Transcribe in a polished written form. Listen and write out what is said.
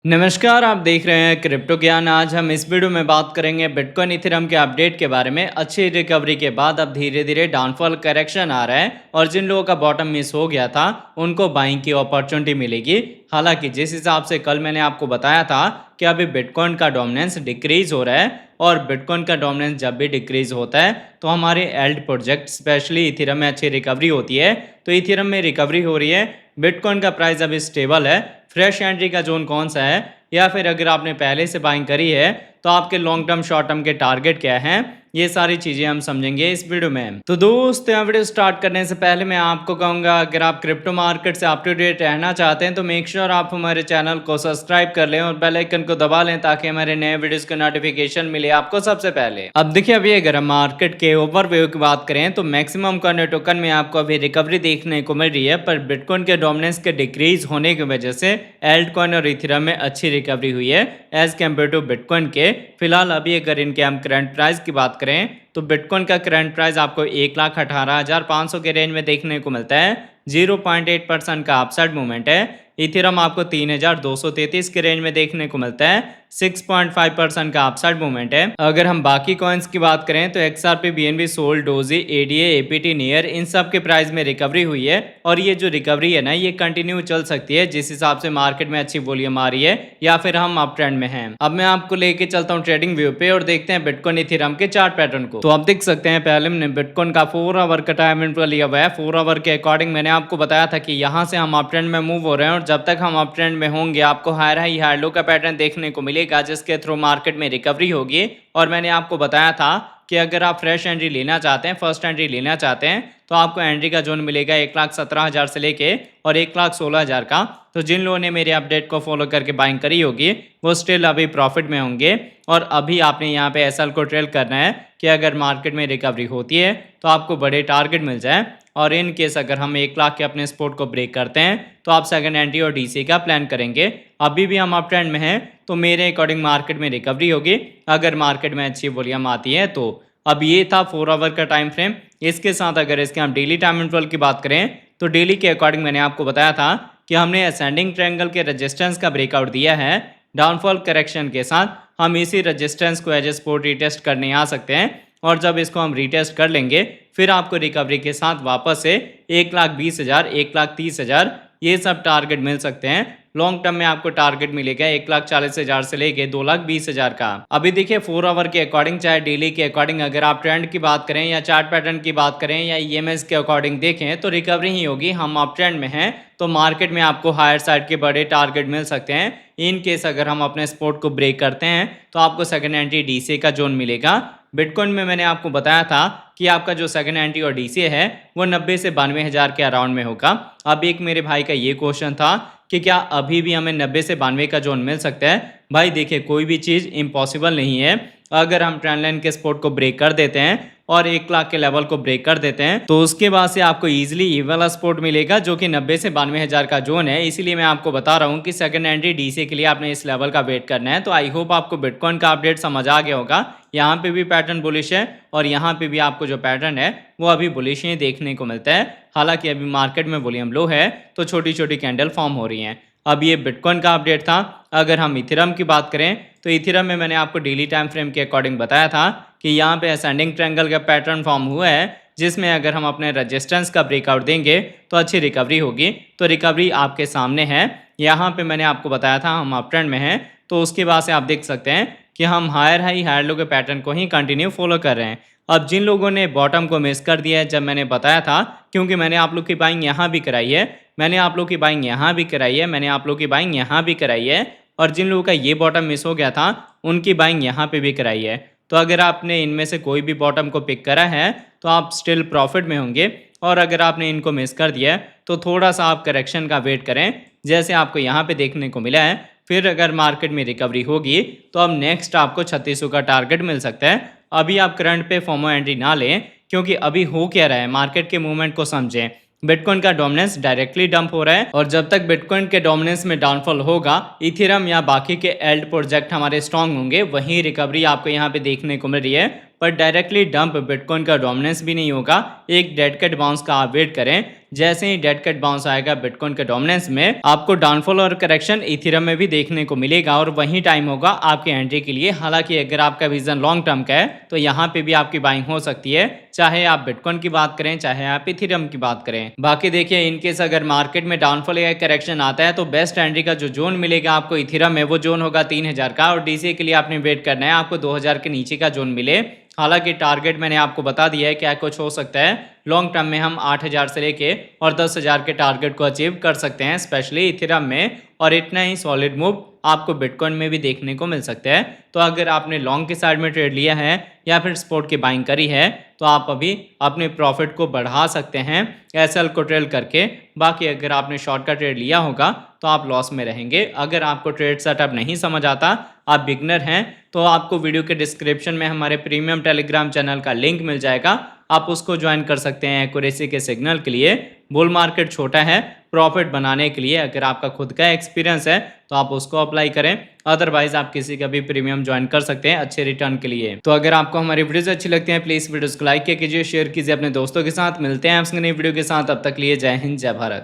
नमस्कार, आप देख रहे हैं क्रिप्टो ज्ञान। आज हम इस वीडियो में बात करेंगे बिटकॉइन इथेरियम के अपडेट के बारे में। अच्छी रिकवरी के बाद अब धीरे धीरे डाउनफॉल करेक्शन आ रहा है और जिन लोगों का बॉटम मिस हो गया था उनको बाइंग की अपॉर्चुनिटी मिलेगी। हालांकि जिस हिसाब से कल मैंने आपको बताया था कि अभी बिटकॉइन का डोमिनेंस डिक्रीज हो रहा है और बिटकॉइन का डोमिनेंस जब भी डिक्रीज होता है तो हमारे एल्ड प्रोजेक्ट स्पेशली इथेरियम में अच्छी रिकवरी होती है। तो इथेरियम में रिकवरी हो रही है, बिटकॉइन का प्राइस अभी स्टेबल है। फ्रेश एंट्री का जोन कौन सा है, या फिर अगर आपने पहले से बाइंग करी है तो आपके लॉन्ग टर्म शॉर्ट टर्म के टारगेट क्या हैं, ये सारी चीजें हम समझेंगे इस वीडियो में। तो दोस्तों, वीडियो स्टार्ट करने से पहले मैं आपको कहूंगा, अगर आप क्रिप्टो मार्केट से अप टू डेट रहना चाहते हैं तो मेक श्योर आप हमारे चैनल को सब्सक्राइब कर लें और बेल आइकन को दबा लें ताकि हमारे नए वीडियोस का नोटिफिकेशन मिले आपको सबसे पहले। अब देखिए, अभी अगर हम मार्केट के ओवरव्यू की बात करें तो मैक्सिमम कॉइन टोकन में आपको अभी रिकवरी देखने को मिल रही है, पर बिटकॉइन के डोमिनेंस के डिक्रीज होने की वजह से एल्ट कॉइन और इथेरियम में अच्छी रिकवरी हुई है एज कम्पेयर टू बिटकॉइन के। फिलहाल अभी अगर इनके हम करंट प्राइस की बात करें तो बिटकॉइन का करंट प्राइस आपको 1,18,500 के रेंज में देखने को मिलता है। 0.8% का अपसाइड मूवमेंट है। इथेरियम आपको 3,233 के रेंज में देखने को मिलता है। 6.5% का अपसाइड मूवमेंट है। अगर हम बाकी कॉइन्स की बात करें तो XRP, BNB, SOL, Doge, ADA, APT, Near, इन सब के प्राइस में रिकवरी हुई है और ये जो रिकवरी है ना, ये कंटिन्यू चल सकती है जिस हिसाब से मार्केट में अच्छी वॉल्यूम आ रही है या फिर हम अप ट्रेंड में हैं। अब मैं आपको लेके चलता हूँ ट्रेडिंग व्यू पे और देखते हैं बिटकॉइन इथेरियम के चार्ट पैटर्न को। तो आप देख सकते हैं, पहले हमने बिटकॉइन का 4 आवर का टाइम इंटरवल लिया हुआ है। 4 आवर के अकॉर्डिंग मैंने आपको बताया था कि यहाँ से हम अप ट्रेंड में मूव हो रहे हैं और जब तक हम अप ट्रेंड में होंगे आपको हायर हाई हायर लो का पैटर्न देखने को मिलेगा जिसके थ्रू मार्केट में रिकवरी होगी। और मैंने आपको बताया था कि अगर आप फ्रेश एंट्री लेना चाहते हैं, फर्स्ट एंट्री लेना चाहते हैं, तो आपको एंट्री का जोन मिलेगा 1,17,000 से लेके और 1,16,000 का। तो जिन लोगों ने मेरे अपडेट को फॉलो करके बाइंग करी होगी वो स्टिल अभी प्रॉफिट में होंगे। और अभी आपने यहाँ पे SL को ट्रेल करना है कि अगर मार्केट में रिकवरी होती है तो आपको बड़े टारगेट मिल जाए। और इन केस अगर हम 1 लाख के अपने सपोर्ट को ब्रेक करते हैं तो आप सेकंड एंट्री और DC का प्लान करेंगे। अभी भी हम अप ट्रेंड में हैं तो मेरे अकॉर्डिंग मार्केट में रिकवरी होगी अगर मार्केट में अच्छी वॉल्यूम आती है तो। अब ये था 4 आवर का टाइम फ्रेम। इसके साथ अगर इसके हम डेली टाइम इंटरवल की बात करें तो डेली के अकॉर्डिंग मैंने आपको बताया था कि हमने असेंडिंग ट्रायंगल के रेजिस्टेंस का ब्रेकआउट दिया है। डाउनफॉल करेक्शन के साथ हम इसी रेजिस्टेंस को एज ए सपोर्ट रीटेस्ट करने आ सकते हैं और जब इसको हम रीटेस्ट कर लेंगे फिर आपको रिकवरी के साथ वापस से 1,20,000, 1,30,000 ये सब टारगेट मिल सकते हैं। लॉन्ग टर्म में आपको टारगेट मिलेगा 1,40,000 से लेके 2,20,000 का। अभी देखिए 4 आवर के अकॉर्डिंग चाहे डेली के अकॉर्डिंग अगर आप ट्रेंड की बात करें या चार्ट पैटर्न की बात करें या EMS के अकॉर्डिंग देखें तो रिकवरी ही होगी। हम अप ट्रेंड में हैं तो मार्केट में आपको हायर साइड के बड़े टारगेट मिल सकते हैं। इन केस अगर हम अपने सपोर्ट को ब्रेक करते हैं तो आपको सेकंड एंट्री DC का जोन मिलेगा। बिटकॉइन में मैंने आपको बताया था कि आपका जो सेकंड एंट्री और DC है वो 90 से 92,000 के अराउंड में होगा। अब एक मेरे भाई का ये क्वेश्चन था कि क्या अभी भी हमें 90 से 92 का जोन मिल सकता है। भाई देखिए, कोई भी चीज़ इम्पॉसिबल नहीं है। अगर हम ट्रेंड लाइन के सपोर्ट को ब्रेक कर देते हैं और 1 लाख के लेवल को ब्रेक कर देते हैं तो उसके बाद से आपको इजीली ये वाला सपोर्ट मिलेगा जो कि 90 से 92,000 का जोन है। इसीलिए मैं आपको बता रहा हूँ कि सेकंड एंट्री DC के लिए आपने इस लेवल का वेट करना है। तो आई होप आपको बिटकॉइन का अपडेट समझ आ गया होगा। यहाँ पे भी पैटर्न बुलिश है और यहाँ पे भी आपको जो पैटर्न है वो अभी बुलिश ही देखने को मिलता है। हालांकि अभी मार्केट में वॉल्यूम लो है तो छोटी छोटी कैंडल फॉर्म हो रही हैं। अब ये बिटकॉइन का अपडेट था। अगर हम इथेरियम की बात करें तो इथेरियम में मैंने आपको डेली टाइम फ्रेम के अकॉर्डिंग बताया था कि यहाँ पे असेंडिंग ट्रायंगल का पैटर्न फॉर्म हुआ है जिसमें अगर हम अपने रेजिस्टेंस का ब्रेकआउट देंगे तो अच्छी रिकवरी होगी। तो रिकवरी आपके सामने है। यहाँ पे मैंने आपको बताया था हम अप ट्रेंड में हैं तो उसके बाद से आप देख सकते हैं कि हम हायर हाई हायर लो के पैटर्न को ही कंटिन्यू फॉलो कर रहे हैं। अब जिन लोगों ने बॉटम को मिस कर दिया है, जब मैंने बताया था, क्योंकि मैंने आप लोग की बाइंग यहाँ भी कराई है, मैंने आप लोग की बाइंग यहाँ भी कराई है, मैंने आप लोग की बाइंग यहाँ भी कराई है और जिन लोगों का ये बॉटम मिस हो गया था उनकी बाइंग यहाँ पे भी कराई है। तो अगर आपने इनमें से कोई भी बॉटम को पिक करा है तो आप स्टिल प्रॉफिट में होंगे। और अगर आपने इनको मिस कर दिया है तो थोड़ा सा आप करेक्शन का वेट करें जैसे आपको यहाँ पे देखने को मिला है। फिर अगर मार्केट में रिकवरी होगी तो अब नेक्स्ट आपको 3600 का टारगेट मिल सकता है। अभी आप करंट पे फॉर्मो एंट्री ना लें क्योंकि अभी हो क्या रहा है, मार्केट के मूवमेंट को समझें। बिटकॉइन का डोमिनेंस डायरेक्टली डंप हो रहा है और जब तक बिटकॉइन के डोमिनेंस में डाउनफॉल होगा इथेरियम या बाकी के एल्ड प्रोजेक्ट हमारे स्ट्रांग होंगे, वहीं रिकवरी आपको यहाँ पे देखने को मिल रही है। पर डायरेक्टली डंप बिटकॉइन का डोमिनेंस भी नहीं होगा। एक डेड कैट बाउंस का आप वेट करें। जैसे ही डेड कैट बाउंस आएगा बिटकॉइन के डोमिनेंस में, आपको डाउनफॉल और करेक्शन इथेरियम में भी देखने को मिलेगा और वही टाइम होगा आपके एंट्री के लिए। हालांकि अगर आपका विजन लॉन्ग टर्म का है तो यहाँ पे भी आपकी बाइंग हो सकती है, चाहे आप बिटकॉइन की बात करें चाहे आप इथेरियम की बात करें। बाकी देखिए, इनकेस अगर मार्केट में डाउनफॉल या करेक्शन आता है तो बेस्ट एंट्री का जो जोन मिलेगा आपको इथेरियम में, वो जोन होगा 3000 का, और डीसीए के लिए आपने वेट करना है आपको 2000 के नीचे का जोन मिले। हालांकि टारगेट मैंने आपको बता दिया है क्या कुछ हो सकता है। लॉन्ग टर्म में हम 8000 से लेके और 10,000 के टारगेट को अचीव कर सकते हैं, स्पेशली इथेरियम में। और इतना ही सॉलिड मूव आपको बिटकॉइन में भी देखने को मिल सकता है। तो अगर आपने लॉन्ग के साइड में ट्रेड लिया है या फिर स्पॉट की बाइंग करी है तो आप अभी अपने प्रॉफिट को बढ़ा सकते हैं एसएल को ट्रेल करके। बाकी अगर आपने शॉर्ट का ट्रेड लिया होगा तो आप लॉस में रहेंगे। अगर आपको ट्रेड सेटअप नहीं समझ आता, आप बिगनर हैं, तो आपको वीडियो के डिस्क्रिप्शन में हमारे प्रीमियम टेलीग्राम चैनल का लिंक मिल जाएगा, आप उसको ज्वाइन कर सकते हैं एक्यूरेसी के सिग्नल के लिए। बुल मार्केट छोटा है, प्रॉफिट बनाने के लिए अगर आपका खुद का एक्सपीरियंस है तो आप उसको अप्लाई करें, अदरवाइज आप किसी का भी प्रीमियम ज्वाइन कर सकते हैं अच्छे रिटर्न के लिए। तो अगर आपको हमारी वीडियोस अच्छी लगती हैं प्लीज वीडियोस को लाइक कीजिए, शेयर कीजिए अपने दोस्तों के साथ। मिलते हैं आपसे नई वीडियो के साथ, तब तक लिए जय हिंद जय भारत।